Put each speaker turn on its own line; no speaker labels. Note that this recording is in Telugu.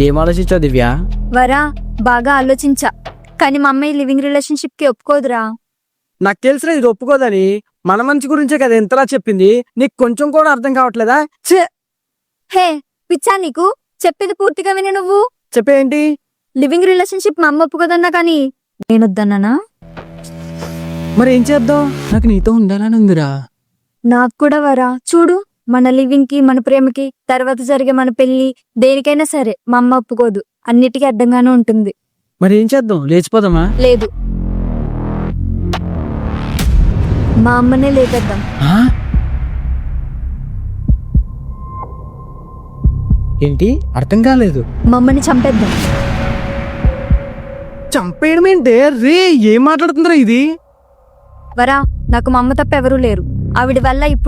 ఏం ఆలోచించావు దివ్య?
వరా బాగా ఆలోచించా, కానీ మా అమ్మాయి లివింగ్ రిలేషన్షిప్ కి ఒప్పుకోదురా.
నాకు తెలిసిన ఇది ఒప్పుకోదని. మన మంచి గురించే కదా ఎంతలా చెప్పింది, నీకు కొంచెం కూడా అర్థం కావట్లేదా?
హే పిచ్చా నీకు, చెప్పేది పూర్తిగా విని నువ్వు.
చెప్పేంటి?
లివింగ్ రిలేషన్షిప్ మా అమ్మ ఒప్పుకోదన్నా కానీ నేను వద్దన్నానా?
మరి ఏం చేద్దాం? నాకు నీతో ఉండాలని ఉందిరా.
నాకు కూడా వరా. చూడు, మన లివింగ్ కి, మన ప్రేమకి, తర్వాత జరిగే మన పెళ్లి, దేనికైనా సరే మా అమ్మ ఒప్పుకోదు. అన్నిటికీ అడ్డంగానే ఉంటుంది.
మరి ఏం చేద్దాం? లేచిపోదామా?
లేదు, మా అమ్మనే లేపేద్దాం.
ఆ? ఏంటి అర్థం కాలేదు?
మా అమ్మని చంపేద్దాం.
చంపేయడం ఏంటే రే? ఏం మాట్లాడుతుందిరా ఇది?
వరా, నాకు మా అమ్మ తప్ప ఎవరూ లేరు. ఆవిడ వల్ల ఇప్పుడు